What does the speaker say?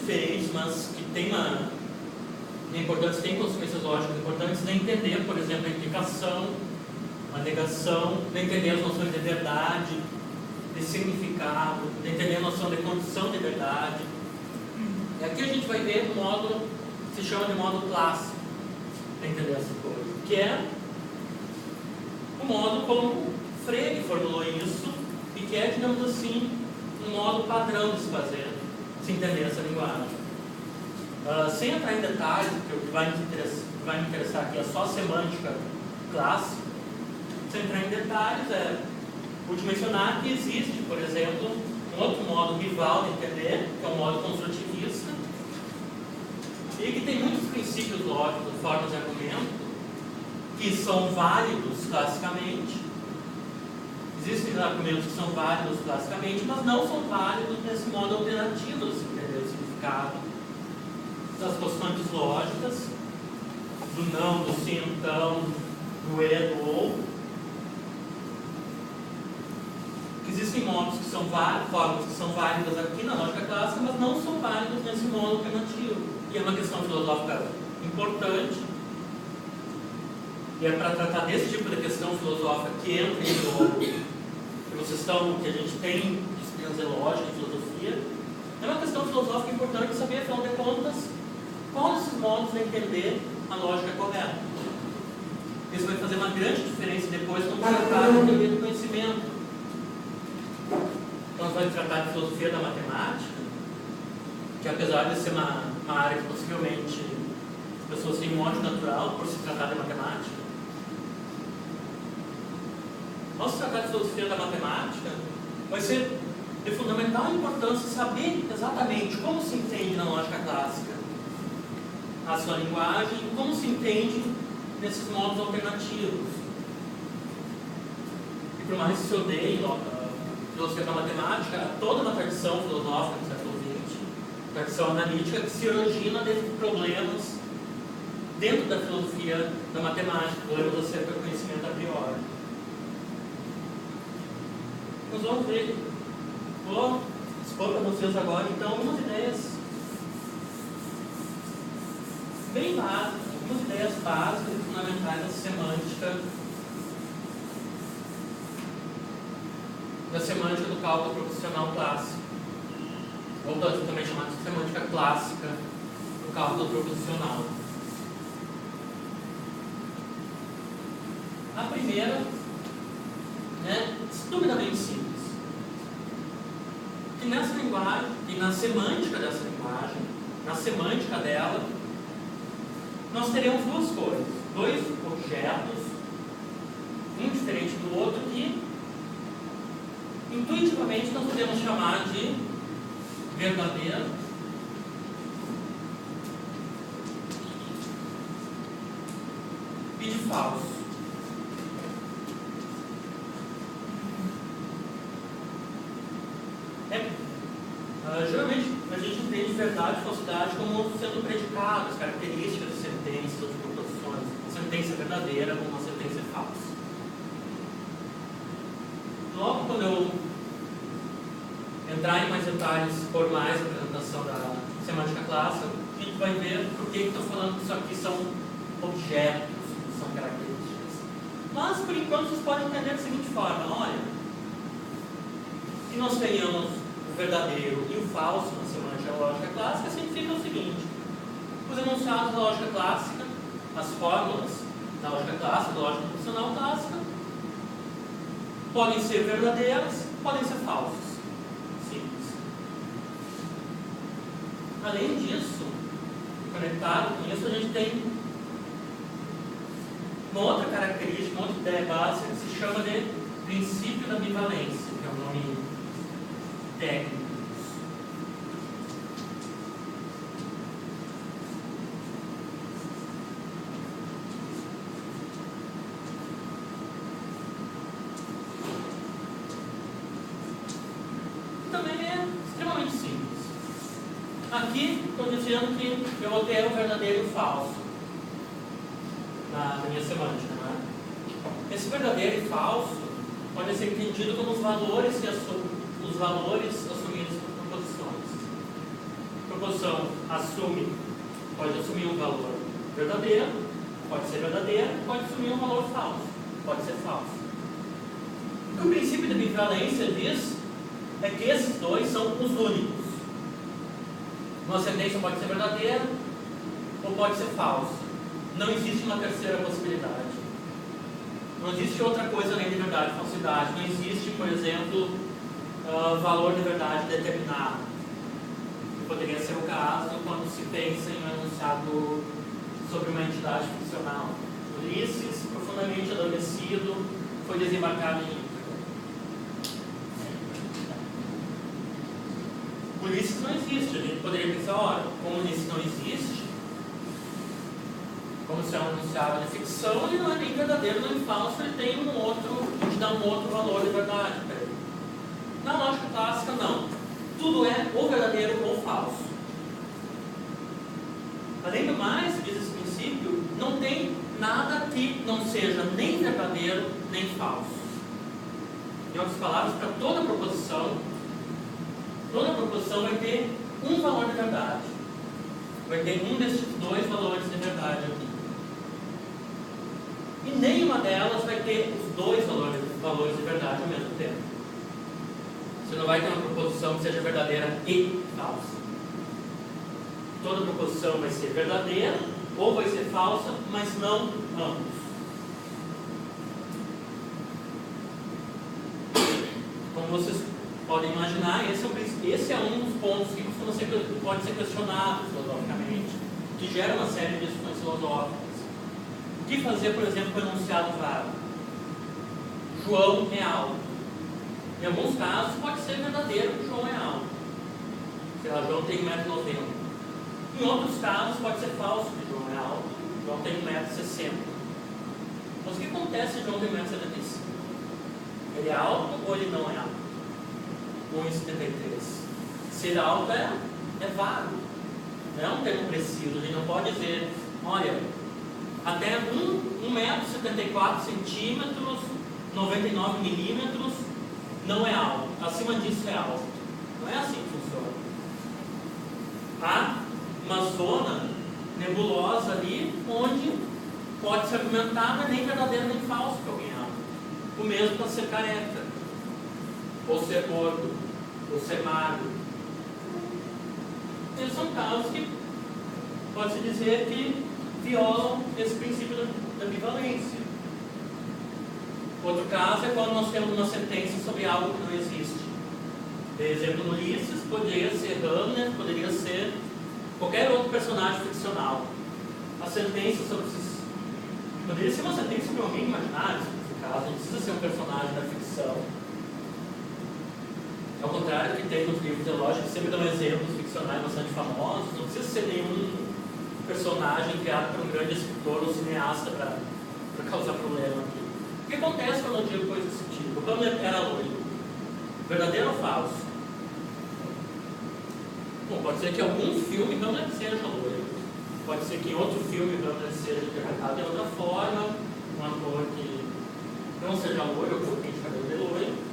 diferentes, mas que tem importância, tem consequências lógicas importantes, de entender, por exemplo, a implicação, a negação, de entender as noções de verdade, de significado, de entender a noção de condição de verdade. E aqui a gente vai ver um módulo que se chama de módulo clássico, para entender essa coisa, que é o módulo como Frege formulou isso, e que é, digamos assim, um modo padrão de se fazer, se entender essa linguagem. Sem entrar em detalhes, porque o que vai me interessar aqui é só a semântica clássica. Sem entrar em detalhes, pude mencionar que existe, por exemplo, um outro modo rival de entender, que é o modo construtivista, e que tem muitos princípios lógicos, formas de argumento, que são válidos classicamente. Existem argumentos que são válidos classicamente, mas não são válidos nesse modo alternativo de se entender o significado das constantes lógicas, do não, do sim, então, do e, do ou. Existem modos que são válidos, formas que são válidas aqui na lógica clássica, mas não são válidos nesse modo alternativo. E é uma questão filosófica importante. E é para tratar desse tipo de questão filosófica que entra em jogo, que a gente tem disciplinas de lógica e filosofia. É uma questão filosófica importante saber, afinal de contas, qual desses modos de entender a lógica correta. Isso vai fazer uma grande diferença depois quando tratar de teoria do conhecimento. Nós vamos tratar de filosofia da matemática, que apesar de ser uma área que possivelmente as pessoas têm um ódio natural por se tratar de matemática, nós tratar de filosofia da matemática vai ser de fundamental importância saber exatamente como se entende na lógica clássica a sua linguagem e como se entende nesses modos alternativos. E por mais que se odeie filosofia da matemática, toda uma tradição filosófica do século XX, tradição analítica, que se origina de problemas dentro da filosofia da matemática, problemas acerca do conhecimento a priori. Nós vamos ver, vou expor para vocês agora então algumas ideias bem básicas, algumas ideias básicas e fundamentais da semântica do cálculo proposicional clássico, ou também chamada de semântica clássica do cálculo proposicional. A primeira é estupidamente simples. Que nessa linguagem, e na semântica dessa linguagem, na semântica dela, nós teremos duas coisas, dois objetos, um diferente do outro, que intuitivamente nós podemos chamar de verdadeiro e de falso. Geralmente a gente entende verdade e falsidade como sendo predicados, características de sentenças ou de proposições. Uma sentença verdadeira ou uma sentença falsa. Logo quando eu entrar em mais detalhes formais da apresentação da semântica clássica, a gente vai ver por que estou falando que isso aqui são objetos, são características. Mas por enquanto vocês podem entender da seguinte forma: olha, que nós tenhamos verdadeiro e o falso na semântica lógica clássica significa o seguinte: os enunciados da lógica clássica, as fórmulas da lógica clássica, da lógica proposicional clássica, podem ser verdadeiras, podem ser falsas. Simples. Além disso, conectado com isso, a gente tem uma outra característica, uma outra ideia básica que se chama de princípio da bivalência, que é um nome técnicos. Também é extremamente simples. Aqui estou dizendo que eu altero o verdadeiro e o falso na minha semântica, não é? Esse verdadeiro e falso pode ser entendido como os valores assumidos por proposições. proposição pode assumir um valor verdadeiro, pode ser verdadeiro, pode assumir um valor falso, pode ser falso. O que o princípio da bivalência diz é que esses dois são os únicos. Uma sentença pode ser verdadeira ou pode ser falsa. Não existe uma terceira possibilidade. Não existe outra coisa além de verdade e falsidade. Não existe, por exemplo, valor de verdade determinado. Que poderia ser o caso quando se pensa em um enunciado sobre uma entidade ficcional. Ulisses, profundamente adormecido, foi desembarcado em Ítaca. Ulisses não existe. A gente poderia pensar, olha, como Ulisses não existe, como se é um enunciado de ficção, ele não é nem verdadeiro nem falso, ele tem a gente dá um outro valor de verdade para ele. Na lógica clássica, não. Tudo é ou verdadeiro ou falso. Além do mais, diz esse princípio, não tem nada que não seja nem verdadeiro nem falso. Em outras palavras, para toda proposição vai ter um valor de verdade. Vai ter um desses dois valores de verdade aqui. E nenhuma delas vai ter os dois valores de verdade ao mesmo tempo. Você não vai ter uma proposição que seja verdadeira e falsa. Toda proposição vai ser verdadeira ou vai ser falsa, mas não ambos. Como vocês podem imaginar, esse é um dos pontos que pode ser questionado filosoficamente, que gera uma série de discussões filosóficas. O que fazer, por exemplo, com o enunciado vago? João é alto. Em alguns casos pode ser verdadeiro que João é alto. Sei lá, João tem 1,90 m. Em outros casos pode ser falso que João é alto. João tem 1,60 m. Mas o que acontece se João tem 1,75 m? Ele é alto ou ele não é alto? 1,73 m. Se ele é alto é vago. Não é um termo preciso. A gente não pode dizer, olha, até 1,74 m, 99 milímetros, não é alto. Acima disso é alto. Não é assim que funciona. Há uma zona nebulosa ali, onde pode ser argumentado nem verdadeiro nem falso que alguém é alto. O mesmo para ser careca, ou ser gordo, ou ser magro. Esses são casos que pode-se dizer que violam esse princípio da bivalência. Outro caso é quando nós temos uma sentença sobre algo que não existe. Por exemplo, no Ulisses, poderia ser Hamlet, poderia ser qualquer outro personagem ficcional. A sentença sobre esses... Poderia ser uma sentença sobre alguém imaginário, nesse caso, não precisa ser um personagem da ficção. Ao contrário do que tem nos livros teológicos, que sempre dão exemplos ficcionais bastante famosos, não precisa ser nenhum personagem criado por um grande escritor ou cineasta para causar problema aqui. O que acontece quando eu digo coisa desse tipo? O Hamlet era loiro. Verdadeiro ou falso? Bom, pode ser que em algum filme Hamlet seja loiro. Pode ser que em outro filme Hamlet seja interpretado de outra forma, um ator que não seja loiro, ou que tem cabelo de loiro.